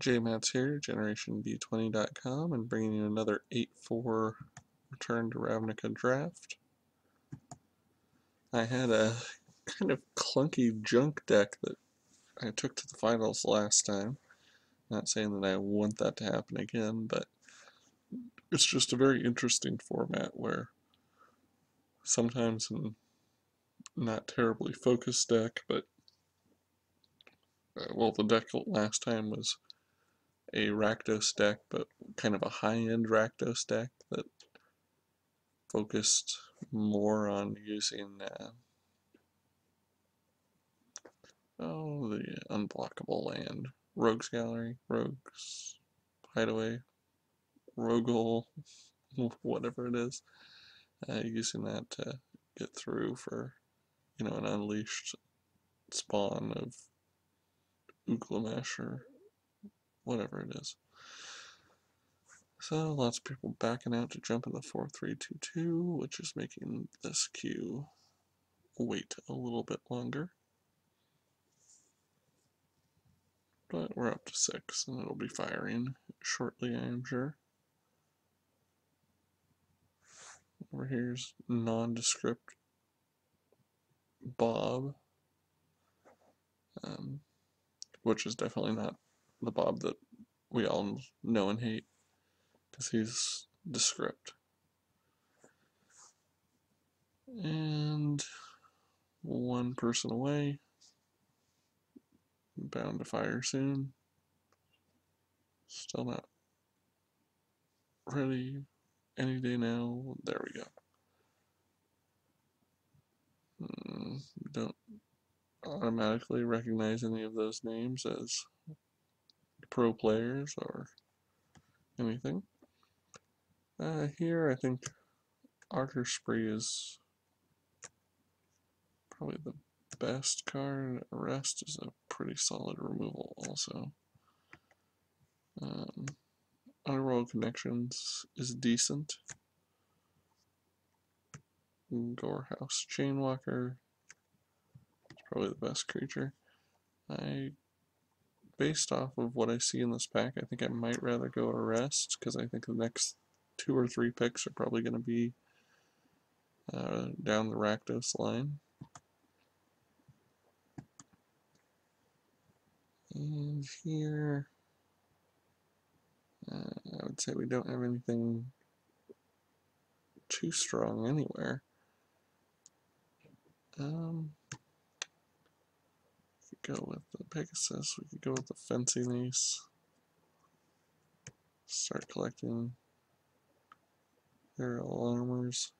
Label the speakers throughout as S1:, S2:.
S1: JMats here, GenerationD20.com, and bringing you another 8-4 Return to Ravnica draft. I had a kind of clunky junk deck that I took to the finals last time. Not saying that I want that to happen again, but it's just a very interesting format where sometimes a not terribly focused deck, but well, the deck last time was a Rakdos deck, but kind of a high-end Rakdos deck that focused more on using the unblockable land, Rogues Gallery, Rogues Hideaway, Roguehole, whatever it is, using that to get through for, an unleashed spawn of Uglamesh or whatever it is. So lots of people backing out to jump in the 4-3-2-2, which is making this queue wait a little bit longer. But we're up to 6, and it'll be firing shortly, I am sure. Over here's nondescript Bob, which is definitely not the Bob that we all know and hate, because he's descript. And one person away, bound to fire soon. Still not ready. Any day now. There we go. Don't automatically recognize any of those names as pro players or anything. Here I think RtR is probably the best card. Arrest is a pretty solid removal also. Underworld Connections is decent. Gorehouse Chainwalker is probably the best creature. Based off of what I see in this pack, I think I might rather go Arrest, because I think the next 2 or 3 picks are probably going to be down the Rakdos line. And here, I would say we don't have anything too strong anywhere. We could go with the Pegasus, we could go with the Fencing Ace. Start collecting Aerial Armors.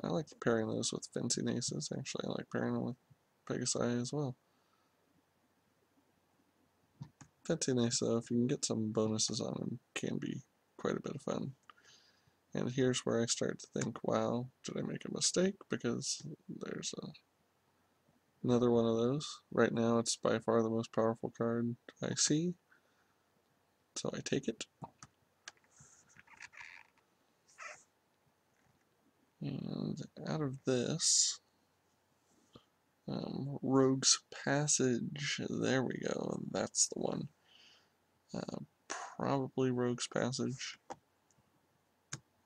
S1: I like pairing those with Fencing Aces, actually. I like pairing them with Pegasi as well. Fencing Ace, though, if you can get some bonuses on them, can be quite a bit of fun. And here's where I start to think, wow, did I make a mistake? Because there's another one of those. Right now, it's by far the most powerful card I see, so I take it. And out of this, Rogue's Passage, there we go, that's the one. Probably Rogue's Passage.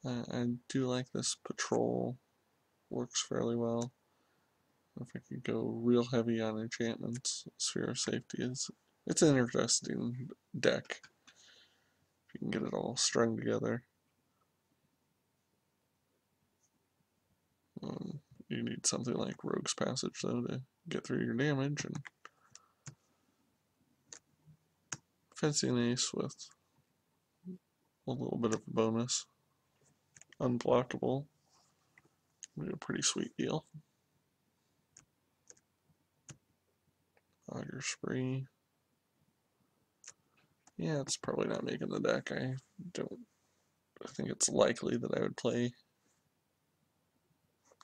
S1: I do like this Patrol, works fairly well. If I could go real heavy on enchantments, Sphere of Safety it's an interesting deck. If you can get it all strung together. You need something like Rogue's Passage, though, to get through your damage, and Fencing Ace with a little bit of a bonus. Unblockable. Be a pretty sweet deal. Auger Spree. Yeah, it's probably not making the deck. I think it's likely that I would play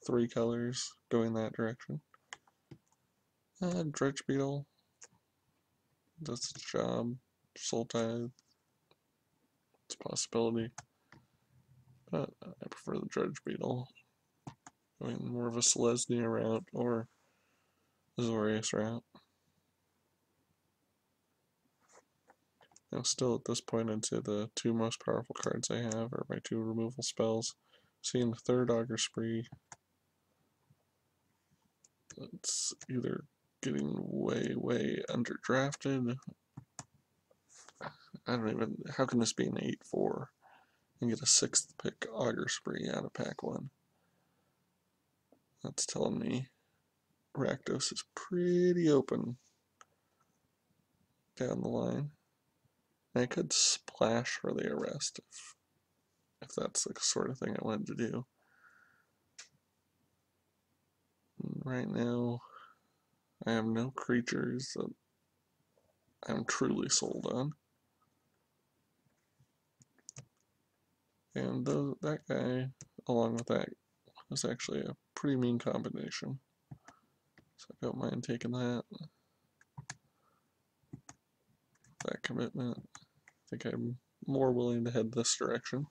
S1: 3 colors going that direction. Dredge Beetle does its job. Soul Tithe, it's a possibility, but I prefer the Dredge Beetle. Going more of a Selesnya route or Azorius route. Now still at this point I'd say the two most powerful cards I have are my two removal spells. Seeing the third Augur Spree, it's either getting way underdrafted. I don't even, how can this be an 8-4 and get a 6th pick Augur Spree out of pack 1? That's telling me Rakdos is pretty open down the line. And I could splash for the arrest if that's the sort of thing I wanted to do. And right now, I have no creatures that I'm truly sold on. And that guy, along with that, was actually a pretty mean combination. So I don't mind taking that. That commitment. I think I'm more willing to head this direction.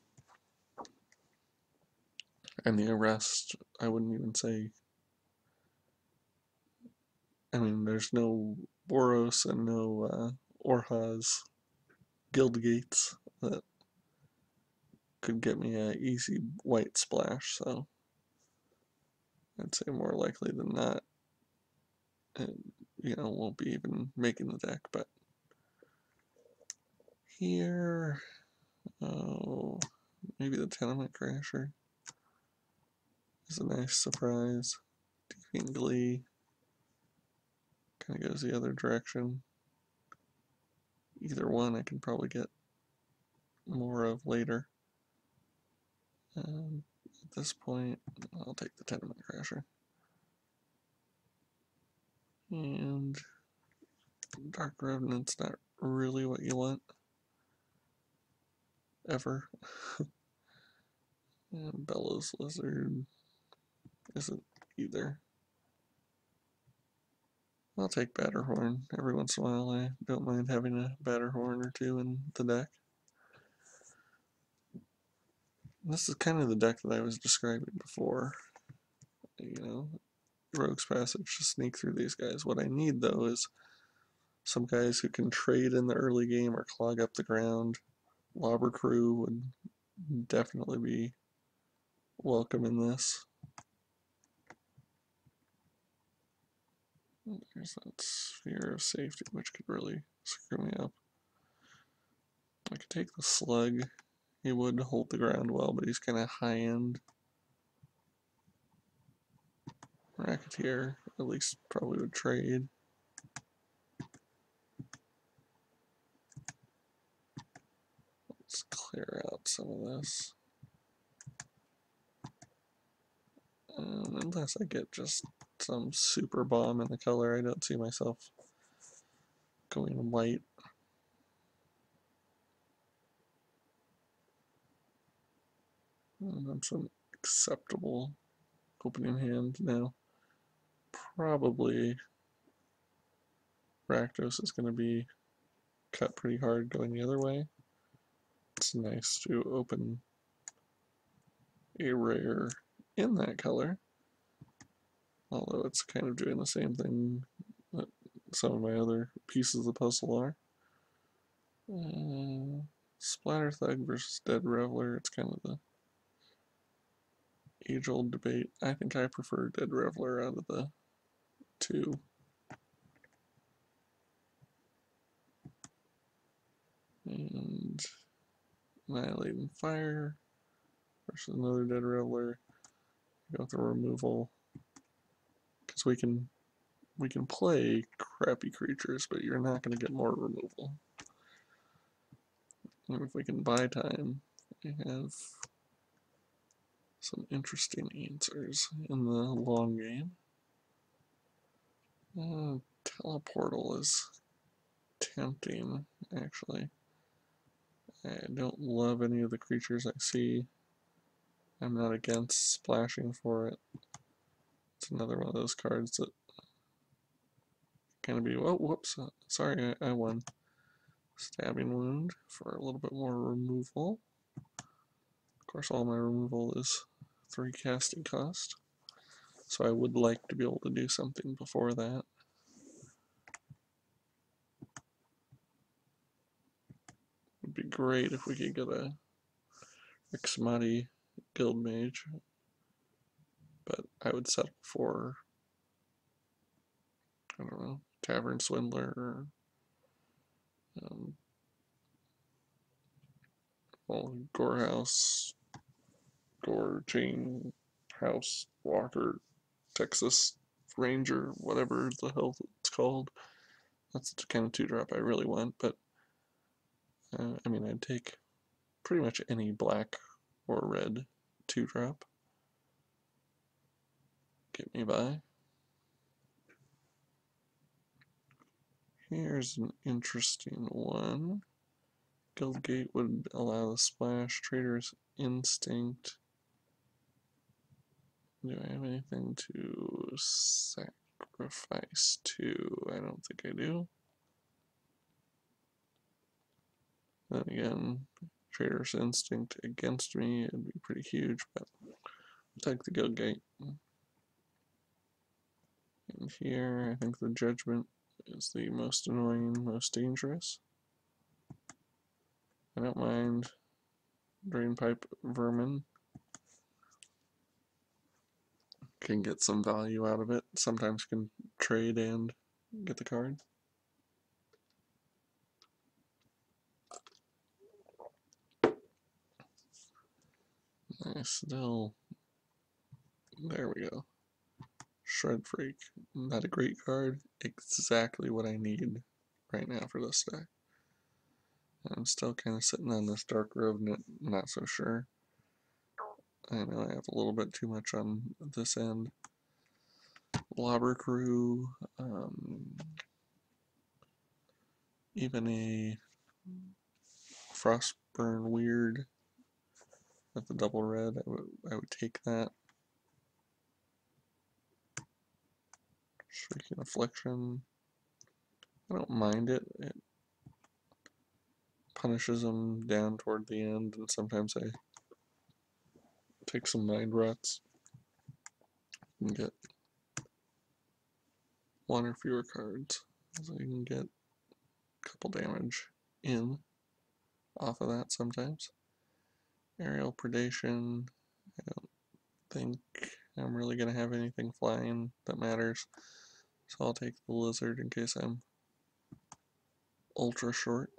S1: And the arrest, I wouldn't even say. I mean, there's no Boros and no Orhaz guild gates that could get me an easy white splash, so I'd say more likely than not, it, won't be even making the deck. But here, oh, maybe the Tenement Crasher is a nice surprise. Deeping Glee kind of goes the other direction. Either one I can probably get more of later. At this point, I'll take the Tenement Crasher. And Dark Revenant's not really what you want, ever. And Bellows Lizard isn't either. I'll take Batterhorn. Every once in a while I don't mind having a Batterhorn or two in the deck. This is kind of the deck that I was describing before. Rogue's Passage to sneak through these guys. What I need, though, is some guys who can trade in the early game or clog up the ground. Lobber Crew would definitely be welcome in this. There's that Sphere of Safety, which could really screw me up. I could take the Slug. He would hold the ground well, but he's kind of high-end. Racketeer, at least probably would trade. Let's clear out some of this. Unless I get just some super bomb in the color, I don't see myself going white. Some acceptable opening hand now. Probably Rakdos is going to be cut pretty hard going the other way. It's nice to open a rare in that color, although it's kind of doing the same thing that some of my other pieces of the puzzle are. Splatter Thug versus Dead Reveler, it's kind of the age-old debate. I think I prefer Dead Reveler out of the two. And Annihilating Fire versus another Dead Reveler. Go with the removal, because we can play crappy creatures, but you're not going to get more removal. And if we can buy time, we have some interesting answers in the long game. Teleportal is tempting, actually. I don't love any of the creatures I see. I'm not against splashing for it. It's another one of those cards that kind of be, oh, whoops, sorry, I won. Stabbing Wound for a little bit more removal. Of course, all my removal is 3 casting cost, so I would like to be able to do something before that. be great if we could get a Xmati guild mage, but I would settle for, I don't know, Tavern Swindler or well, Gorehouse, Gore Chain House Walker, Texas Ranger, whatever the hell it's called. That's the kind of 2-drop I really want, but I mean, I'd take pretty much any black or red 2-drop. Get me by. Here's an interesting one. Guildgate would allow the splash. Trader's Instinct. Do I have anything to sacrifice to? I don't think I do. Then again, Trader's Instinct against me, it'd be pretty huge, but I'll take the Guildgate. And here, I think the Judgment is the most annoying, most dangerous. I don't mind Drainpipe Vermin. Can get some value out of it. Sometimes can trade and get the card. I still, there we go. Shred Freak, not a great card, exactly what I need right now for this deck. I'm still kind of sitting on this Dark Revenant, not so sure. I know I have a little bit too much on this end. Lobber Crew, even a Frostburn Weird with the double red, I would take that. Shrieking Affliction, I don't mind it. It punishes them down toward the end, and sometimes I take some mind rots and get one or fewer cards, so you can get a couple damage in off of that sometimes. Aerial Predation, I don't think I'm really going to have anything flying that matters, so I'll take the Lizard in case I'm ultra short.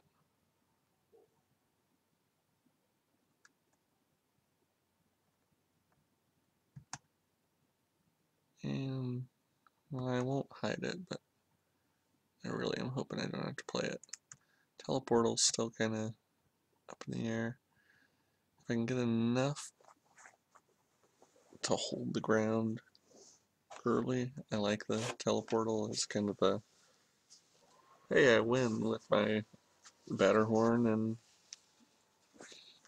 S1: And, well, I won't hide it, but I really am hoping I don't have to play it. Teleportal's still kind of up in the air. If I can get enough to hold the ground early, I like the Teleportal. It's kind of a, hey, I win with my Batterhorn and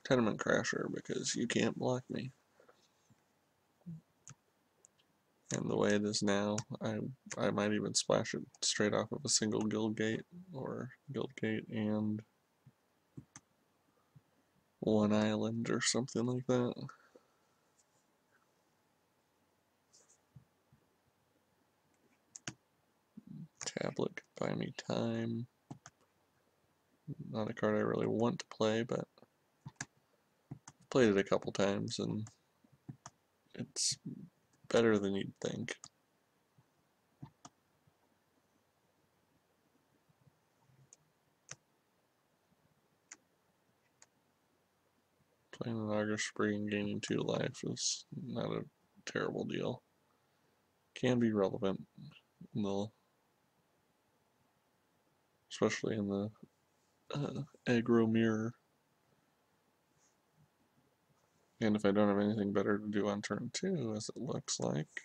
S1: Tenement Crasher because you can't block me. And the way it is now, I might even splash it straight off of a single Guildgate, or Guildgate and one island or something like that. Tablet could buy me time. Not a card I really want to play, but I've played it a couple times and it's better than you'd think. Playing an Augur Spree and gaining 2 life is not a terrible deal. Can be relevant in the, especially in the aggro mirror. And if I don't have anything better to do on turn 2, as it looks like,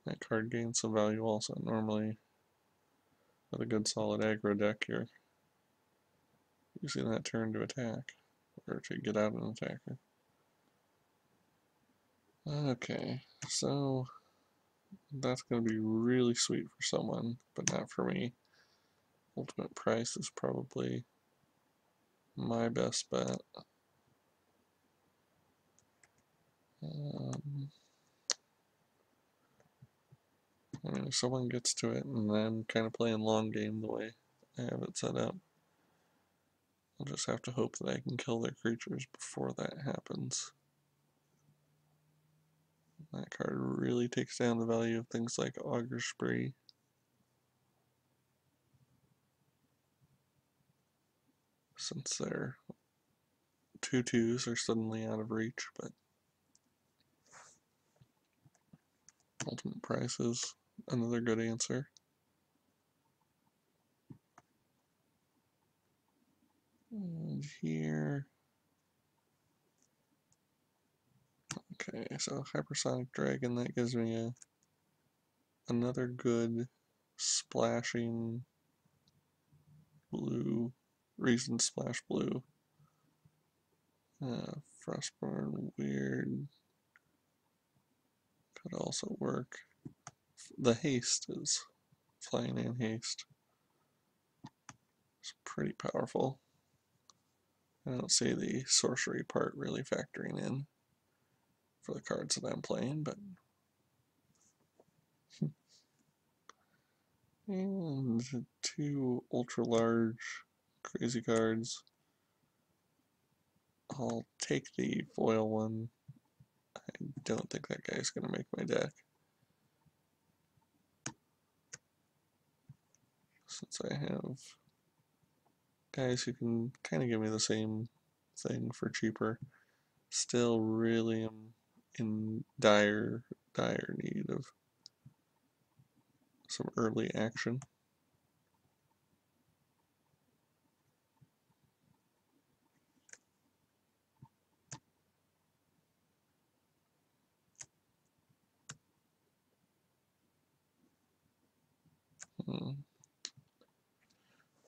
S1: that card gains some value also. Normally, with a good solid aggro deck, you're using that turn to attack, or to get out an attacker. Okay, so that's going to be really sweet for someone, but not for me. Ultimate Price is probably my best bet. I mean, if someone gets to it, and I'm kind of playing long game the way I have it set up, I'll just have to hope that I can kill their creatures before that happens. That card really takes down the value of things like Augur Spree. Since their 2/2s are suddenly out of reach, but Ultimate Price is another good answer. And here, okay, so Hypersonic Dragon, that gives me another good splashing blue, reason splash blue. Frostborn Weird could also work. The haste is flying and haste. It's pretty powerful. I don't see the sorcery part really factoring in for the cards that I'm playing, but and two ultra large crazy cards. I'll take the foil one. I don't think that guy's gonna make my deck. Since I have guys who can kind of give me the same thing for cheaper, still really am in dire need of some early action.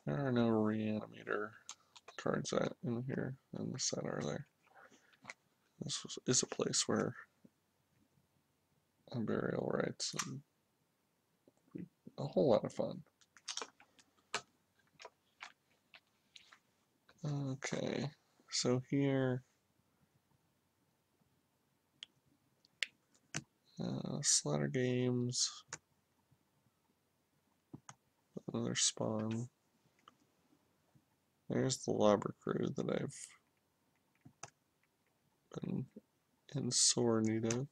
S1: There are no reanimator cards in here in the set, are there? This is a place where burial rites and a whole lot of fun. Okay, so here, Slaughter Games, another spawn. There's the Lobber Crew that I've been in sore need of.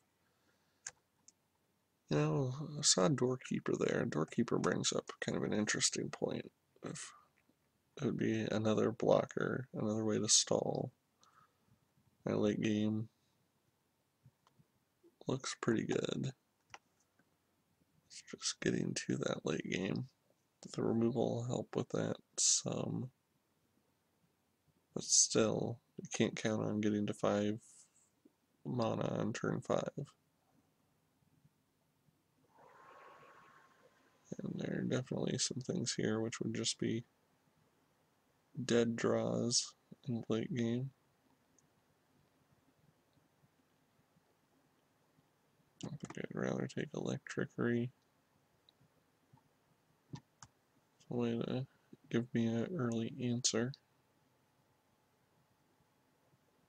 S1: You know, I saw Doorkeeper there. Doorkeeper brings up kind of an interesting point. If it would be another blocker, another way to stall my late game. Looks pretty good. It's just getting to that late game. The removal will help with that some. But still, you can't count on getting to 5 mana on turn 5. And there are definitely some things here which would just be dead draws in the late game. I think I'd rather take Electrickery. It's a way to give me an early answer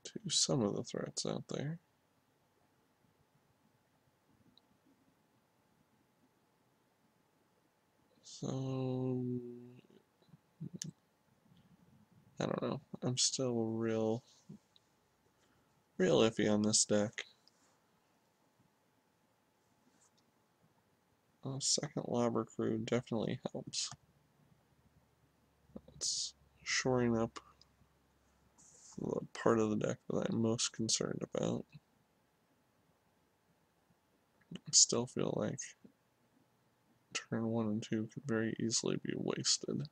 S1: to some of the threats out there. So, I don't know. I'm still real iffy on this deck. Second Lobber Crew definitely helps. It's shoring up the part of the deck that I'm most concerned about. I still feel like turn 1 and 2 could very easily be wasted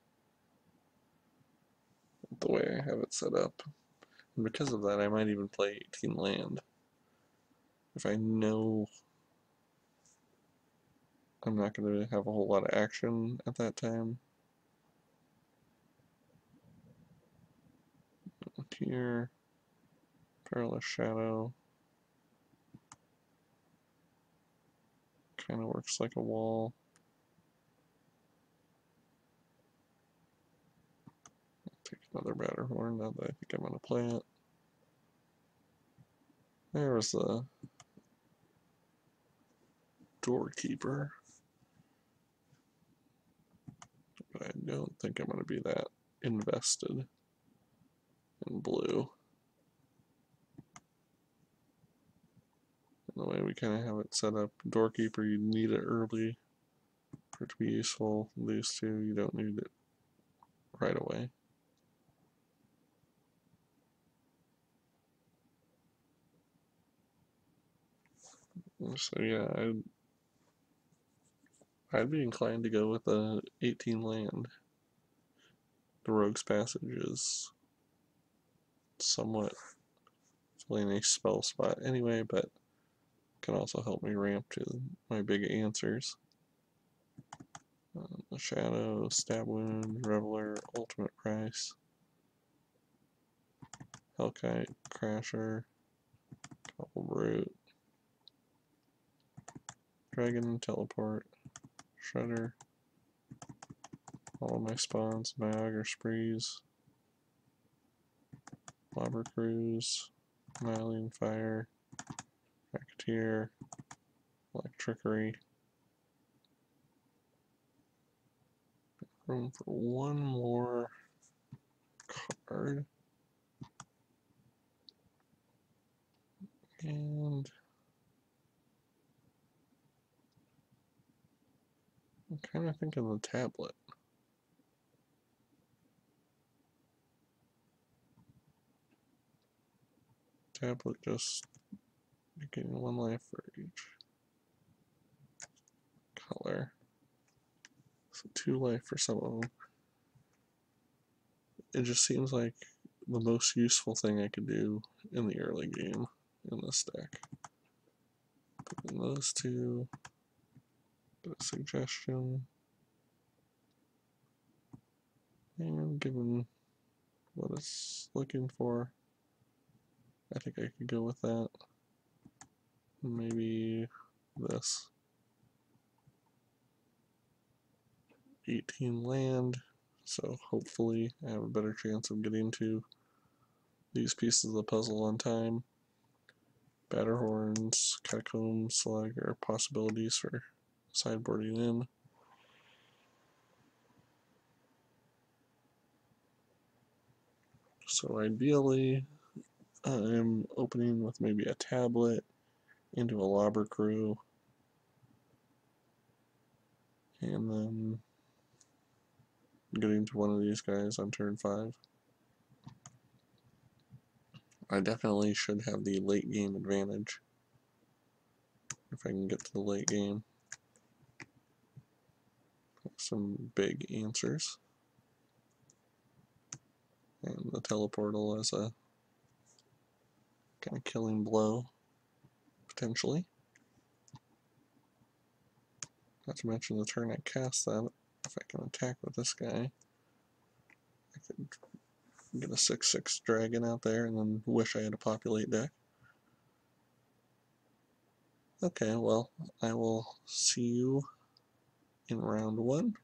S1: the way I have it set up. And because of that, I might even play 18 land. If I know I'm not going to have a whole lot of action at that time. Here, Perilous Shadow. Kind of works like a wall. Take another Batterhorn now that I think I'm going to play it. There was the Doorkeeper. But I don't think I'm going to be that invested. and blue. And the way we kind of have it set up, Doorkeeper, you need it early for it to be useful. These two, you don't need it right away. So yeah, I'd be inclined to go with a 18 land. The Rogue's Passage is somewhat filling a spell spot anyway, but can also help me ramp to my big answers. The Shadow, Stab Wound, Reveler, Ultimate Price, Hellkite, Crasher, Couple Brute, Dragon, Teleport, Shredder, all of my spawns, Niagara Sprees, Lobber Cruise, Mylian Fire, Racketeer, Electrickery. Room for one more card. And I'm kind of thinking the tablet. Tablet just getting one life for each color. So 2 life for some of them. It just seems like the most useful thing I could do in the early game in this deck. Putting those two, bit of suggestion, and given what it's looking for, I think I could go with that. Maybe this 18 land, so hopefully I have a better chance of getting to these pieces of the puzzle on time. Batterhorns, Catacomb, Slug are possibilities for sideboarding in. So ideally, I'm opening with maybe a tablet into a Lobber Crew, and then getting to one of these guys on turn 5. I definitely should have the late game advantage if I can get to the late game. Some big answers. And the teleportal as a kind of killing blow, potentially. Not to mention the turn I cast that, if I can attack with this guy, I could get a 6/6 dragon out there and then wish I had a populate deck. Okay, well, I will see you in round 1.